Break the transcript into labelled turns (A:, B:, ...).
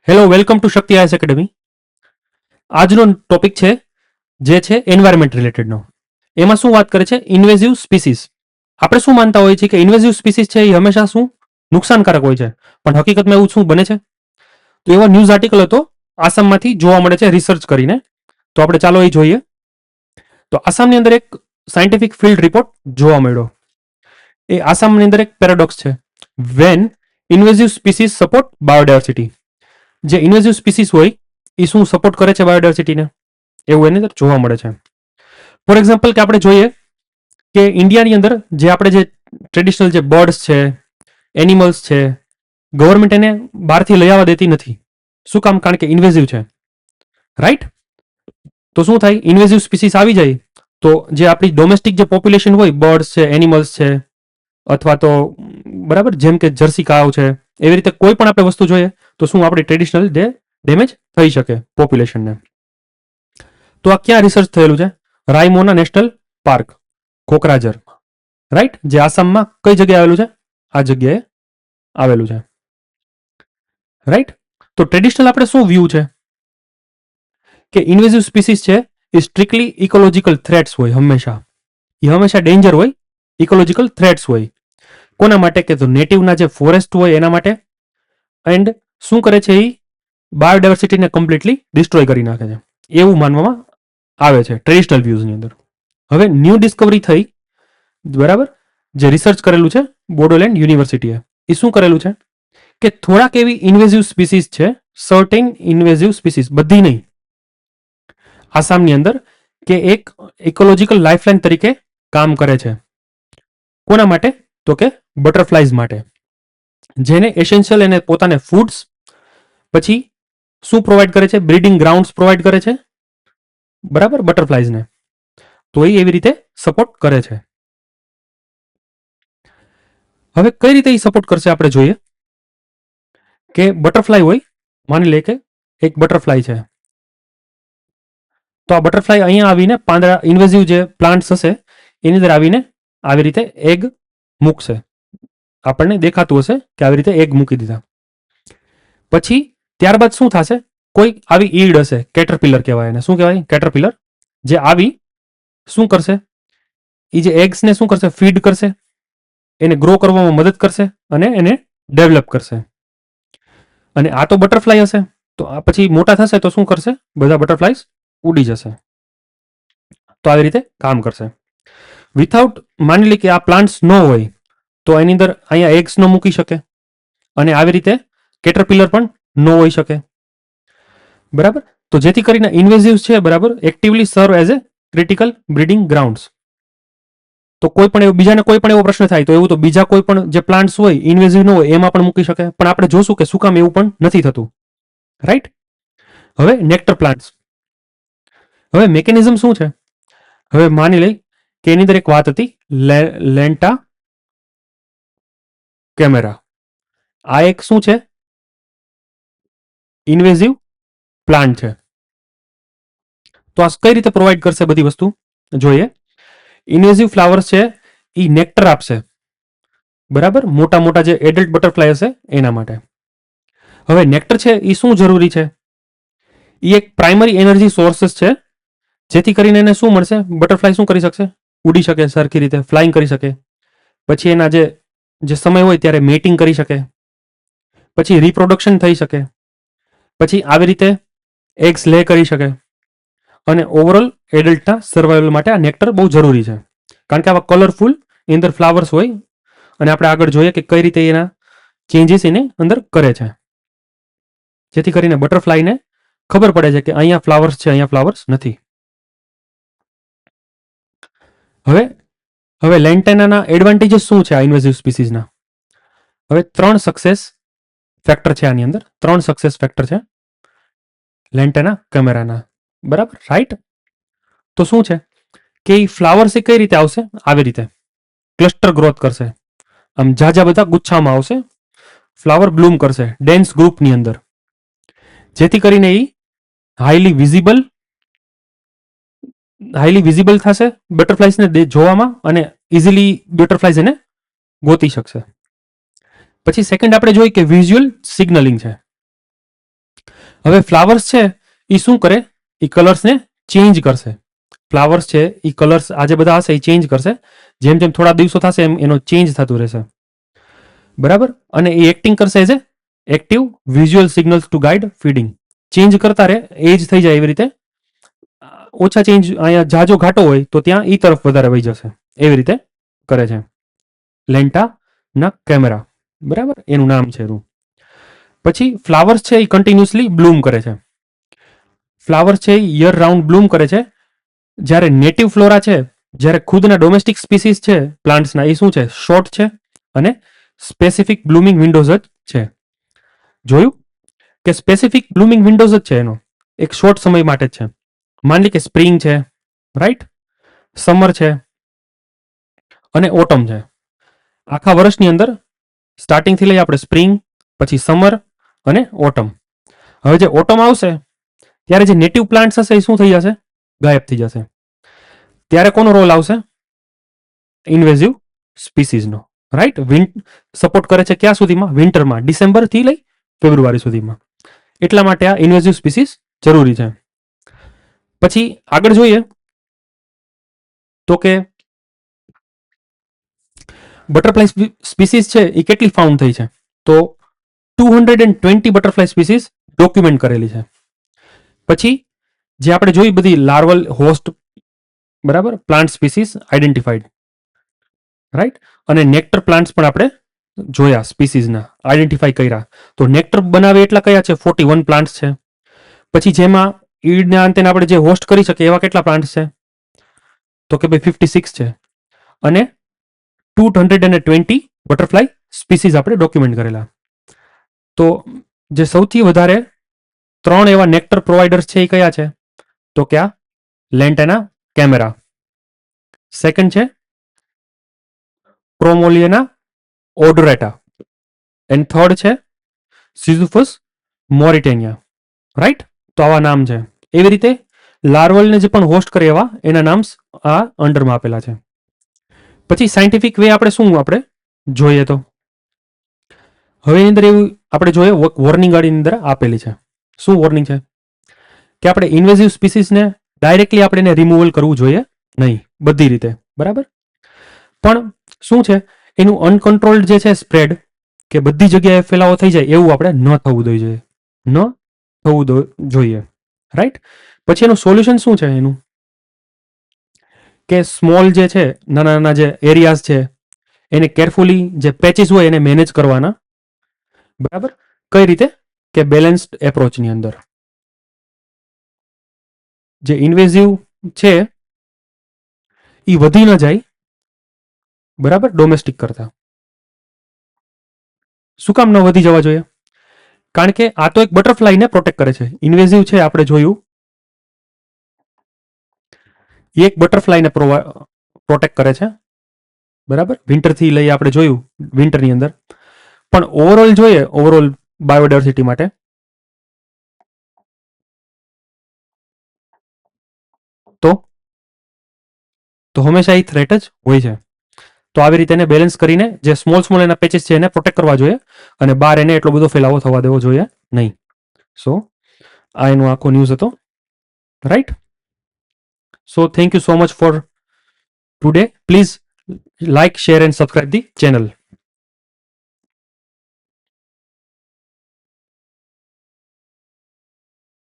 A: Hello, welcome to Shakti IAS academy. આજનો topic છે જે છે એન્વાયરમેન્ટ રિલેટેડનો. એમાં શું વાત કરે છે? Invasive species. આપણે શું માનતા હોઈએ છીએ કે ઇન્વેઝિવ સ્પીસીસ છે એ હંમેશા શું નુકસાનકારક હોય છે, પણ હકીકતમાં એવું શું બને છે? તો એવો ન્યૂઝ આર્ટિકલ હતો, આસામમાંથી જોવા મળે છે રિસર્ચ કરીને. તો આપણે ચાલો એ જોઈએ. તો આસામની અંદર એક સાયન્ટિફિક ફિલ્ડ રિપોર્ટ જોવા મળ્યો. એ આસામની અંદર એક પેરાડોક્સ છે. When invasive species support biodiversity. જે ઇન્વેઝિવ સ્પીસીસ હોય એ શું સપોર્ટ કરે છે બાયોડાયવર્સિટીને, એવું એની અંદર જોવા મળે છે. ફોર એક્ઝામ્પલ કે આપણે જોઈએ કે ઇન્ડિયાની અંદર જે આપણે જે ટ્રેડિશનલ જે બર્ડ્સ છે, એનિમલ્સ છે, ગવર્મેન્ટ એને બહારથી લઈ આવવા દેતી નથી. શું કામ? કારણ કે ઇન્વેઝિવ છે, રાઈટ? તો શું થાય? ઇન્વેઝિવ સ્પીસીસ આવી જાય તો જે આપણી ડોમેસ્ટિક જે પોપ્યુલેશન હોય, બર્ડ્સ છે, એનિમલ્સ છે, અથવા તો બરાબર જેમ કે જર્સી કાવ છે, એવી રીતે કોઈ પણ આપણે વસ્તુ જોઈએ તો શું આપણી ટ્રેડિશનલ ડેમેજ થઈ શકે પોપ્યુલેશનને. તો આ ક્યાં રિસર્ચ થયેલું છે? રાયમોના નેશનલ પાર્ક, કોકરાઝર, રાઈટ? જે આસામમાં કઈ જગ્યાએ આવેલું છે? આ જગ્યાએ આવેલું છે, રાઈટ? તો ટ્રેડિશનલ આપણે શું વ્યૂ છે કે ઇન્વેઝિવ સ્પીસીસ છે એ સ્ટ્રિક્ટલી ઇકોલોજીકલ થ્રેટ્સ હોય, હંમેશા એ હંમેશા ડેન્જર હોય, ઇકોલોજીકલ થ્રેટ્સ હોય. કોના માટે? કે તો નેટિવના જે ફોરેસ્ટ હોય એના માટે. એન્ડ શું કરે છે? એ બાયોડાયવર્સિટીને કમ્પ્લીટલી ડિસ્ટ્રોય કરી નાખે છે, એવું માનવામાં આવે છે ટ્રેડિશનલ વ્યૂઝની અંદર. હવે ન્યૂ ડિસ્કવરી થઈ, બરાબર, જે રિસર્ચ કરેલું છે બોડોલેન્ડ યુનિવર્સિટીએ. એ શું કરેલું છે કે થોડાક એવી ઇન્વેઝિવ સ્પીસીસ છે, સર્ટેન ઇન્વેઝિવ સ્પીસીસ, બધી નહીં, આસામની અંદર, કે એક ઇકોલોજીકલ લાઇફલાઇન તરીકે કામ કરે છે. કોના માટે? તો કે બટરફ્લાઇઝ માટે, જેને એસેન્શિયલ એને પોતાને ફૂડ્સ, પછી શું પ્રોવાઈડ કરે છે? બ્રીડિંગ ગ્રાઉન્ડ્સ પ્રોવાઈડ કરે છે, બરાબર, બટરફ્લાઇઝને. તો એ એવી રીતે સપોર્ટ કરે છે. હવે કઈ રીતે એ સપોર્ટ કરશે આપણે જોઈએ કે બટરફ્લાય હોય, માની લે કે એક બટરફ્લાય છે, તો આ બટરફ્લાય અહીંયા આવીને પાંદડા, ઇન્વેઝિવ જે પ્લાન્ટ્સ હશે એની અંદર આવીને આવી રીતે એગ મૂકશે. આપણને દેખાતું હશે કે આવી રીતે એગ મૂકી દીધા. પછી ત્યારબાદ શું થશે? કોઈ આવી ઈડ હશે, કેટરપિલર કહેવાય એને. શું કહેવાય? કેટરપિલર. જે આવી શું કરશે? એ જે એગ્સને શું કરશે? ફીડ કરશે, એને ગ્રો કરવામાં મદદ કરશે અને એને ડેવલપ કરશે. અને આ તો બટરફ્લાય હશે, તો આ પછી મોટા થશે તો શું કરશે? બધા બટરફ્લાયસ ઉડી જશે. તો આવી રીતે કામ કરશે. વિથઆઉટ, માની લે કે આ પ્લાન્ટ્સ ન હોય તો એની અંદર અહીંયા એગ્સ ન મૂકી શકે, અને આવી રીતે કેટરપિલર પણ ન હોઈ શકે, બરાબર. તો જેથી કરીને ઇન્વેઝિવ્સ છે, બરાબર, એક્ટિવલી સર્વ as a critical breeding grounds. તો કોઈ પણ એવું, બીજાને કોઈ પણ એવો પ્રશ્ન થાય તો એવું તો બીજા કોઈ પણ જે પ્લાન્ટ્સ હોય, ઇન્વેઝિવ ન હોય, એમાં પણ મૂકી શકે, પણ આપણે જોશું કે શું કામ એવું પણ નથી થતું, રાઈટ? હવે નેક્ટર પ્લાન્ટ્સ. હવે મેકેનિઝમ શું છે? હવે માની લઈ કે એની અંદર એક વાત હતી, લેન્ટા કેમેરા. આ એક શું છે? ઇન્વેઝિવ પ્લાન્ટ છે. તો આ કઈ રીતે પ્રોવાઈડ કરશે બધી વસ્તુ જોઈએ. ઇન્વેઝિવ ફ્લાવર્સ છે એ નેક્ટર આપશે, બરાબર, મોટા મોટા જે એડલ્ટ બટરફ્લાય હશે એના માટે. હવે નેક્ટર છે એ શું જરૂરી છે? એ એક પ્રાઇમરી એનર્જી સોર્સિસ છે, જેથી કરીને એને શું મળશે? બટરફ્લાય શું કરી શકશે? ઉડી શકે સરખી રીતે, ફ્લાઇંગ કરી શકે. પછી એના જે સમય હોય ત્યારે મેટિંગ કરી શકે, પછી રિપ્રોડક્શન થઈ શકે, પછી આવી રીતે એગ્સ લે કરી શકે, અને ઓવરઓલ એડલ્ટના સર્વાઈવલ માટે આ નેક્ટર બહુ જરૂરી છે. કારણ કે આવા કલરફુલ એની અંદર ફ્લાવર્સ હોય, અને આપણે આગળ જોઈએ કે કઈ રીતે એના ચેન્જીસ એને અંદર કરે છે, જેથી કરીને બટરફ્લાયને ખબર પડે છે કે અહીંયા ફ્લાવર્સ છે, અહીંયા ફ્લાવર્સ નથી. હવે લેન્ટેનાના એડવાન્ટેજીસ શું છે આ ઇન્વેઝિવ સ્પીસીસના? હવે 3 સક્સેસ ફેક્ટર છે આની અંદર. 3 સક્સેસ ફેક્ટર છે લેન્ટેના કેમેરાના, બરાબર, રાઈટ? તો શું છે કે એ ફ્લાવર્સ એ કઈ રીતે આવશે? આવી રીતે ક્લસ્ટર ગ્રોથ કરશે, આમ જાજા બધા ગુચ્છામાં આવશે, ફ્લાવર બ્લૂમ કરશે ડેન્સ ગ્રુપની અંદર, જેથી કરીને એ હાઈલી વિઝિબલ થશે બટરફ્લાઇઝને જોવામાં, અને ઇઝીલી બટરફ્લાઇઝ એને ગોતી શકશે. પછી સેકન્ડ આપણે જોઈએ કે વિઝ્યુઅલ સિગ્નલિંગ છે. હવે ફ્લાવર્સ છે એ શું કરે, એ કલર્સને ચેન્જ કરશે. ફ્લાવર્સ છે એ કલર્સ આજે બધા હશે એ ચેન્જ કરશે, જેમ જેમ થોડા દિવસો થશે એમ એનો ચેન્જ થતું રહેશે. બરાબર. અને એ એક્ટિંગ કરશે as a active visual signals to guide feeding. Change કરતા રહે, એજ થઈ જાય એવી રીતે. ઓછા ચેન્જ અહીંયા જાજો ઘાટો હોય તો ત્યાં ઈ તરફ વધારે વહી જશે, એવી રીતે કરે છે લેન્ટા ના કેમેરા. બરાબર, એનું નામ છે એનું. પછી ફ્લાવર્સ છે એ કન્ટિન્યુઅસલી બ્લૂમ કરે છે. ફ્લાવર્સ છે એ યર રાઉન્ડ બ્લૂમ કરે છે. જ્યારે નેટિવ ફ્લોરા છે, જ્યારે ખુદના ડોમેસ્ટિક સ્પીસીસ છે પ્લાન્ટ્સના, એ શું છે, શોર્ટ છે અને સ્પેસિફિક બ્લૂમિંગ વિન્ડોઝ જ છે. જોયું કે સ્પેસિફિક બ્લૂમિંગ વિન્ડોઝ જ છે એનો, એક શોર્ટ સમય માટે જ છે. માની લે કે સ્પ્રિંગ છે, રાઈટ, સમર છે અને ઓટમ છે. આખા વર્ષની અંદર સ્ટાર્ટિંગથી લઈ આપણે સ્પ્રિંગ, પછી સમર અને ઓટમ. હવે જે ઓટમ આવશે ત્યારે જે નેટિવ પ્લાન્ટ્સ હશે એ શું થઈ જશે, ગાયબ થઈ જશે. ત્યારે કોનો રોલ આવશે, ઇન્વેઝિવ સ્પીસીઝનો. રાઈટ. સપોર્ટ કરે છે ક્યાં સુધીમાં, વિન્ટરમાં, ડિસેમ્બર થી લઈ ફેબ્રુઆરી સુધીમાં. એટલા માટે આ ઇન્વેઝિવ સ્પીસીસ જરૂરી છે. પછી આગળ જોઈએ તો કે બટરફ્લાય સ્પીસીસ છે એ કેટલી ફાઉન્ડ થઈ છે, તો 220 બટરફ્લાય સ્પીસીસ ડોક્યુમેન્ટ કરેલી છે. પછી જે આપણે જોઈ બધી લાર્વલ હોસ્ટ, બરાબર, પ્લાન્ટ સ્પીસીસ આઈડેન્ટિફાઈડ, રાઈટ. અને નેક્ટર પ્લાન્ટ્સ પણ આપણે જોયા, સ્પીસીસના આઈડેન્ટિફાઈ કર્યા. તો નેક્ટર બનાવે એટલા કયા છે, 41 પ્લાન્ટ્સ છે. પછી જેમાં ઈડના અંતે આપણે જે હોસ્ટ કરી શકીએ એવા કેટલા પ્લાન્ટ્સ છે, તો કે ભાઈ 56 છે. અને 220 બટરફ્લાય સ્પીસીસ આપણે ડોક્યુમેન્ટ કરેલા. તો જે સૌથી વધારે 3 એવા નેક્ટર પ્રોવાઈડર્સ છે એ કયા છે, તો કે આ લેન્ટેના કેમેરા, સેકન્ડ છે પ્રોમોલિયના ઓડોરેટા, એન્ડ થર્ડ છે સિઝુફસ મોરિટેનિયા. રાઈટ. તો આવા નામ છે. એવી રીતે લાર્વલને જે પણ હોસ્ટ કરે એવા એના નામ આ અંડરમાં આપેલા છે. પછી સાયન્ટિફિક વે આપણે શું આપણે જોઈએ તો હવે એની અંદર એવું આપણે જોઈએ, વોર્નિંગ ગાડીની અંદર આપેલી છે. શું વોર્નિંગ છે કે આપણે ઇન્વેઝિવ સ્પીસીસને ડાયરેક્ટલી આપણે એને રિમૂવલ કરવું જોઈએ નહીં, બધી રીતે. બરાબર. પણ શું છે, એનું અનકન્ટ્રોલ્ડ જે છે સ્પ્રેડ, કે બધી જગ્યાએ ફેલાવો થઈ જાય, એવું આપણે ન થવું જોઈએ, ન થવું જોઈએ. રાઈટ. પછી એનું સોલ્યુશન શું છે એનું, કે સ્મોલ જે છે, નાના નાના જે એરિયાઝ છે એને કેરફુલી, જે પેચીસ હોય એને મેનેજ કરવાના. બરાબર. કઈ રીતે, કે બેલેન્સ્ડ એપ્રોચની અંદર. જે ઇન્વેઝિવ છે એ વધી ન જાય, બરાબર, ડોમેસ્ટિક કરતા. શું કામ ન વધી જવા જોઈએ, કારણ કે આ તો એક બટરફ્લાયને પ્રોટેક્ટ કરે છે. ઇન્વેઝિવ છે આપણે જોયું, એક બટરફ્લાયને પ્રોટેક્ટ કરે છે. બરાબર. વિન્ટરથી લઈ આપણે જોયું વિન્ટરની અંદર. પણ ઓવરઓલ જોઈએ, ઓવરઓલ બાયોડાયવર્સિટી માટે, તો હંમેશા એ થ્રેટ જ હોય છે. તો આવી રીતે એને બેલેન્સ કરીને જે સ્મોલ એના પેચીસ છે એને પ્રોટેક્ટ કરવા જોઈએ, અને બહાર એને એટલો બધો ફેલાવો થવા દેવો જોઈએ નહીં. સો આ એનો આખો ન્યૂઝ હતો. Right. So thank you so much for today. Please like, share and subscribe the channel.